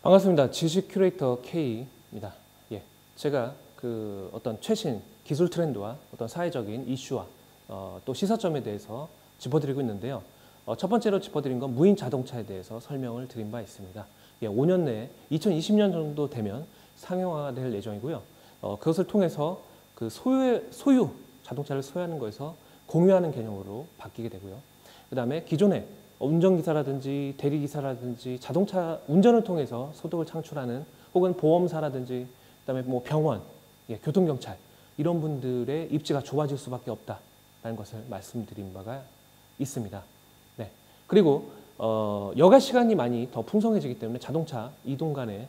반갑습니다. 지식 큐레이터 K입니다. 예, 제가 어떤 최신 기술 트렌드와 어떤 사회적인 이슈와 또 시사점에 대해서 짚어드리고 있는데요. 첫 번째로 짚어드린 건 무인 자동차에 대해서 설명을 드린 바 있습니다. 예, 5년 내에 2020년 정도 되면 상용화될 예정이고요. 그것을 통해서 소유 자동차를 소유하는 것에서 공유하는 개념으로 바뀌게 되고요. 그 다음에 기존에 운전기사라든지 대리기사라든지 자동차 운전을 통해서 소득을 창출하는 혹은 보험사라든지 그다음에 뭐 병원, 교통경찰 이런 분들의 입지가 좁아질 수밖에 없다라는 것을 말씀드린 바가 있습니다. 네. 그리고 여가 시간이 많이 더 풍성해지기 때문에 자동차 이동 간에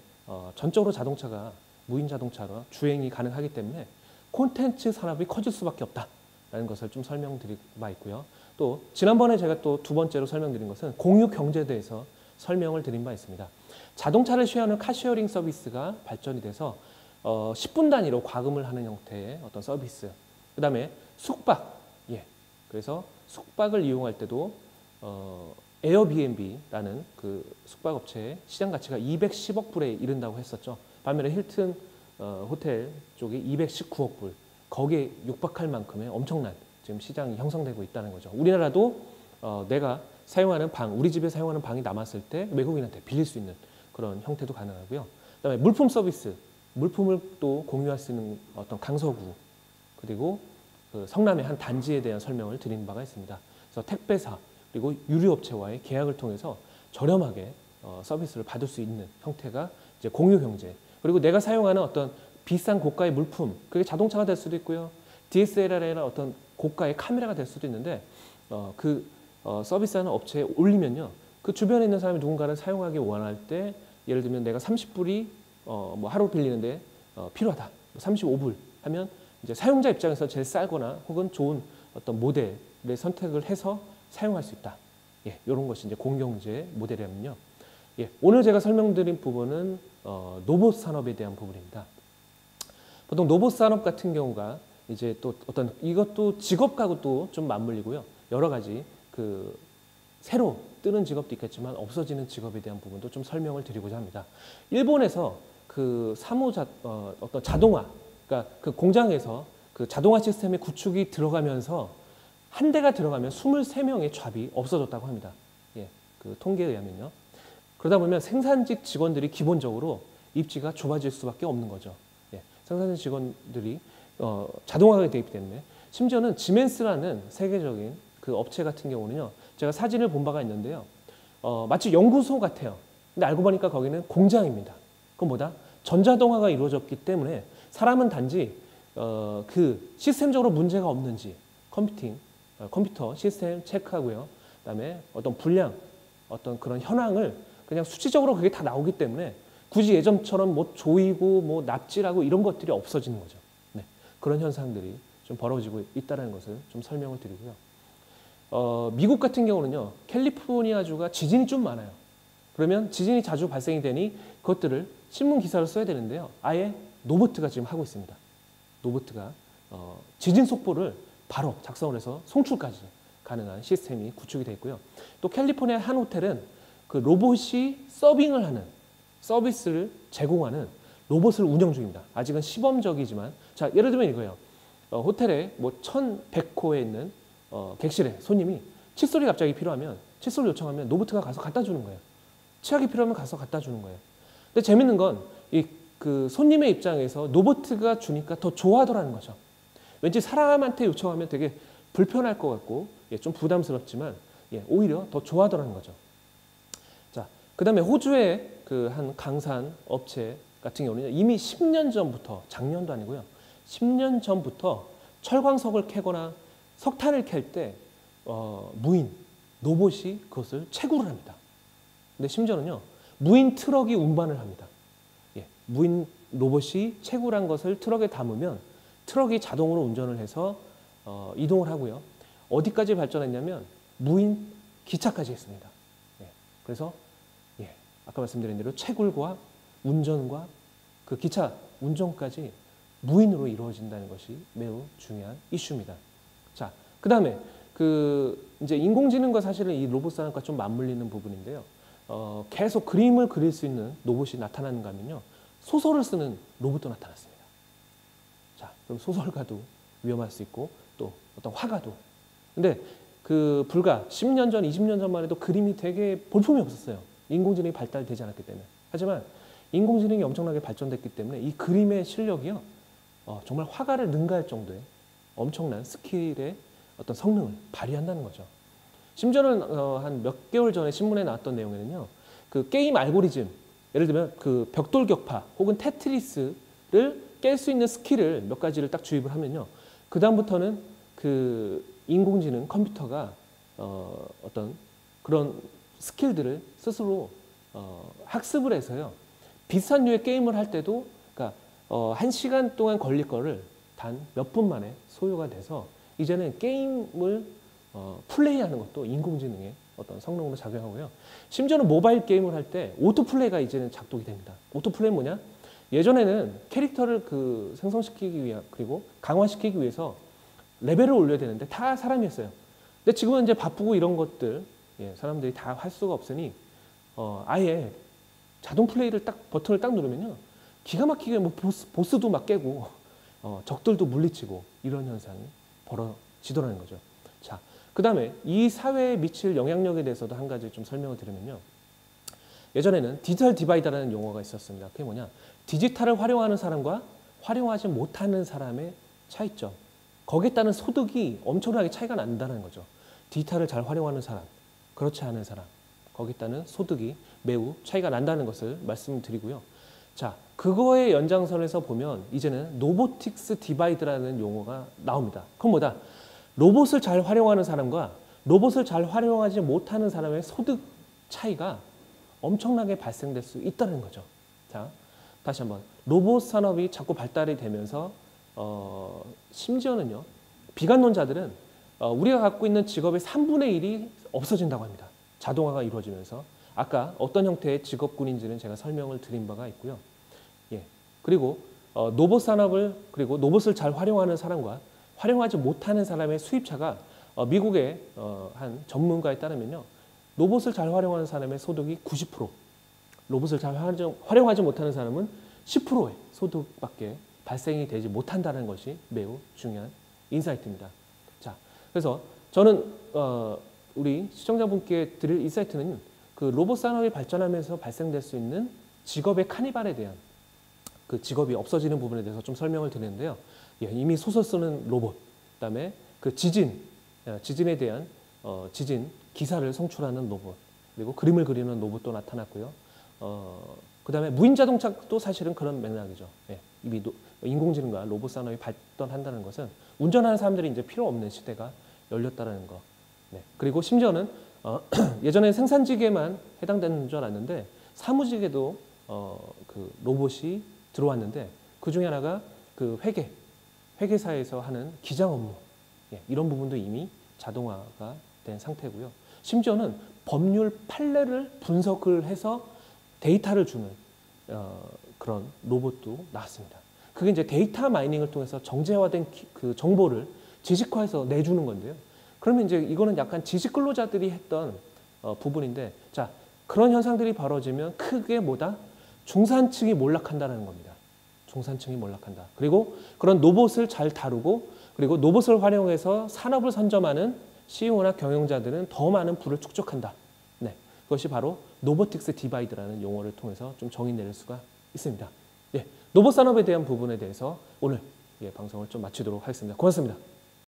전적으로 자동차가 무인 자동차로 주행이 가능하기 때문에 콘텐츠 산업이 커질 수밖에 없다라는 것을 좀 설명드릴 바 있고요. 또 지난번에 제가 또 두 번째로 설명드린 것은 공유 경제에 대해서 설명을 드린 바 있습니다. 자동차를 쉐어하는 카쉐어링 서비스가 발전이 돼서 10분 단위로 과금을 하는 형태의 어떤 서비스. 그다음에 숙박. 예. 그래서 숙박을 이용할 때도 에어비앤비라는 그 숙박 업체의 시장 가치가 210억 불에 이른다고 했었죠. 반면에 힐튼 호텔 쪽이 219억 불. 거기에 육박할 만큼의 엄청난 지금 시장이 형성되고 있다는 거죠. 우리나라도 내가 사용하는 방, 우리 집에 사용하는 방이 남았을 때 외국인한테 빌릴 수 있는 그런 형태도 가능하고요. 그다음에 물품 서비스, 물품을 또 공유할 수 있는 어떤 강서구 그리고 그 성남의 한 단지에 대한 설명을 드린 바가 있습니다. 그래서 택배사 그리고 유류업체와의 계약을 통해서 저렴하게 서비스를 받을 수 있는 형태가 이제 공유 경제. 그리고 내가 사용하는 어떤 비싼 고가의 물품, 그게 자동차가 될 수도 있고요. DSLR이나 어떤 고가의 카메라가 될 수도 있는데 서비스하는 업체에 올리면요. 그 주변에 있는 사람이 누군가를 사용하기 원할 때 예를 들면 내가 30불이 뭐 하루 빌리는데 필요하다. 35불 하면 이제 사용자 입장에서 제일 싸거나 혹은 좋은 어떤 모델을 선택을 해서 사용할 수 있다. 예, 이런 것이 이제 공경제 모델이면요. 예, 오늘 제가 설명드린 부분은 로봇 산업에 대한 부분입니다. 보통 로봇 산업 같은 경우가 이제 또 어떤 이것도 직업하고 또 좀 맞물리고요. 여러 가지 새로 뜨는 직업도 있겠지만 없어지는 직업에 대한 부분도 좀 설명을 드리고자 합니다. 일본에서 어떤 자동화, 그러니까 그 공장에서 그 자동화 시스템의 구축이 들어가면서 한 대가 들어가면 23명의 잡이 없어졌다고 합니다. 예, 그 통계에 의하면요. 그러다 보면 생산직 직원들이 기본적으로 입지가 좁아질 수밖에 없는 거죠. 예, 생산직 직원들이 자동화가 되기 때문에 심지어는 지멘스라는 세계적인 그 업체 같은 경우는요. 제가 사진을 본 바가 있는데요. 마치 연구소 같아요. 근데 알고 보니까 거기는 공장입니다. 그건 뭐다? 전자동화가 이루어졌기 때문에 사람은 단지 그 시스템적으로 문제가 없는지 컴퓨터 시스템 체크하고요. 그다음에 어떤 불량, 어떤 그런 현황을 그냥 수치적으로 그게 다 나오기 때문에 굳이 예전처럼 뭐 조이고 뭐 납치하고 이런 것들이 없어지는 거죠. 네, 그런 현상들이 좀 벌어지고 있다는 것을 좀 설명을 드리고요. 미국 같은 경우는요. 캘리포니아주가 지진이 좀 많아요. 그러면 지진이 자주 발생이 되니 그것들을 신문 기사로 써야 되는데요. 아예 로봇가 지금 하고 있습니다. 로봇가 지진 속보를 바로 작성을 해서 송출까지 가능한 시스템이 구축이 되어 있고요. 또 캘리포니아 한 호텔은 그 로봇이 서빙을 하는 서비스를 제공하는 로봇을 운영 중입니다. 아직은 시범적이지만 자 예를 들면 이거예요. 호텔에 뭐 1100호에 있는 객실에 손님이 칫솔이 갑자기 필요하면 칫솔을 요청하면 로봇가 가서 갖다 주는 거예요. 치약이 필요하면 가서 갖다 주는 거예요. 근데 재밌는 건 그 손님의 입장에서 로봇가 주니까 더 좋아하더라는 거죠. 왠지 사람한테 요청하면 되게 불편할 것 같고 좀 부담스럽지만 오히려 더 좋아하더라는 거죠. 자, 그다음에 호주의 그 한 강산 업체 같은 경우는 이미 10년 전부터 작년도 아니고요. 10년 전부터 철광석을 캐거나 석탄을 캘 때 무인 로봇이 그것을 채굴을 합니다. 근데 심지어는요. 무인 트럭이 운반을 합니다. 예, 무인 로봇이 채굴한 것을 트럭에 담으면 트럭이 자동으로 운전을 해서 이동을 하고요. 어디까지 발전했냐면 무인 기차까지 했습니다. 예, 그래서 아까 말씀드린 대로 채굴과 운전과 그 기차 운전까지 무인으로 이루어진다는 것이 매우 중요한 이슈입니다. 자, 그다음에 이제 인공지능과 사실은 이 로봇 산업과 좀 맞물리는 부분인데요. 계속 그림을 그릴 수 있는 로봇이 나타나는가 하면요. 소설을 쓰는 로봇도 나타났습니다. 자, 그럼 소설가도 위험할 수 있고 또 어떤 화가도. 근데 그 불과 10년 전, 20년 전만 해도 그림이 되게 볼품이 없었어요. 인공지능이 발달되지 않았기 때문에. 하지만 인공지능이 엄청나게 발전됐기 때문에 이 그림의 실력이요. 정말 화가를 능가할 정도의 엄청난 스킬의 어떤 성능을 발휘한다는 거죠. 심지어는 한 몇 개월 전에 신문에 나왔던 내용에는요. 그 게임 알고리즘, 예를 들면 그 벽돌 격파 혹은 테트리스를 깰 수 있는 스킬을 몇 가지를 딱 주입을 하면요. 그 다음부터는 그 인공지능 컴퓨터가 어떤 그런 스킬들을 스스로 학습을 해서요. 비슷한 류의 게임을 할 때도 그러니까 1시간 동안 걸릴 거를 단 몇 분 만에 소요가 돼서 이제는 게임을 플레이하는 것도 인공지능의 어떤 성능으로 작용하고요. 심지어는 모바일 게임을 할 때 오토플레이가 이제는 작동이 됩니다. 오토플레이는 뭐냐? 예전에는 캐릭터를 그 생성시키기 위해 그리고 강화시키기 위해서 레벨을 올려야 되는데 다 사람이었어요. 근데 지금은 이제 바쁘고 이런 것들 사람들이 다 할 수가 없으니 아예 자동 플레이를 딱 버튼을 딱 누르면요. 기가 막히게 뭐 보스도 막 깨고 적들도 물리치고 이런 현상이 벌어지더라는 거죠. 자, 그 다음에 이 사회에 미칠 영향력에 대해서도 한 가지 좀 설명을 드리면요. 예전에는 디지털 디바이드라는 용어가 있었습니다. 그게 뭐냐? 디지털을 활용하는 사람과 활용하지 못하는 사람의 차이점. 거기에 따른 소득이 엄청나게 차이가 난다는 거죠. 디지털을 잘 활용하는 사람, 그렇지 않은 사람. 거기에 따른 소득이 매우 차이가 난다는 것을 말씀드리고요. 자, 그거의 연장선에서 보면 이제는 로보틱스 디바이드라는 용어가 나옵니다. 그건 뭐다? 로봇을 잘 활용하는 사람과 로봇을 잘 활용하지 못하는 사람의 소득 차이가 엄청나게 발생될 수 있다는 거죠. 자, 다시 한번 로봇 산업이 자꾸 발달이 되면서 심지어는요. 비관론자들은 우리가 갖고 있는 직업의 3분의 1이 없어진다고 합니다. 자동화가 이루어지면서 아까 어떤 형태의 직업군인지는 제가 설명을 드린 바가 있고요. 예. 그리고 로봇 산업을 그리고 로봇을 잘 활용하는 사람과 활용하지 못하는 사람의 수입차가 미국의 한 전문가에 따르면요. 로봇을 잘 활용하는 사람의 소득이 90%, 로봇을 잘 활용하지 못하는 사람은 10%의 소득밖에 발생이 되지 못한다는 것이 매우 중요한 인사이트입니다. 자, 그래서 저는 우리 시청자분께 드릴 인사이트는 그 로봇 산업이 발전하면서 발생될 수 있는 직업의 카니발에 대한 그 직업이 없어지는 부분에 대해서 좀 설명을 드리는데요. 예, 이미 소설 쓰는 로봇, 그다음에 그 지진에 대한 지진 기사를 송출하는 로봇, 그리고 그림을 그리는 로봇도 나타났고요. 그다음에 무인 자동차도 사실은 그런 맥락이죠. 예, 이미 인공지능과 로봇 산업이 발전한다는 것은 운전하는 사람들이 이제 필요 없는 시대가 열렸다는 거. 네. 그리고 심지어는 예전에 생산직에만 해당되는 줄 알았는데 사무직에도 그 로봇이 들어왔는데 그 중에 하나가 그 회계사에서 하는 기장 업무, 예, 이런 부분도 이미 자동화가 된 상태고요. 심지어는 법률 판례를 분석을 해서 데이터를 주는 그런 로봇도 나왔습니다. 그게 이제 데이터 마이닝을 통해서 정제화된 그 정보를 지식화해서 내주는 건데요. 그러면 이제 이거는 약간 지식 근로자들이 했던 부분인데, 자, 그런 현상들이 벌어지면 크게 뭐다? 중산층이 몰락한다는 겁니다. 중산층이 몰락한다. 그리고 그런 로봇을 잘 다루고 그리고 로봇을 활용해서 산업을 선점하는 CEO나 경영자들은 더 많은 부를 축적한다. 네, 그것이 바로 로보틱스 디바이드라는 용어를 통해서 좀 정의 내릴 수가 있습니다. 예, 로봇 산업에 대한 부분에 대해서 오늘 방송을 좀 마치도록 하겠습니다. 고맙습니다.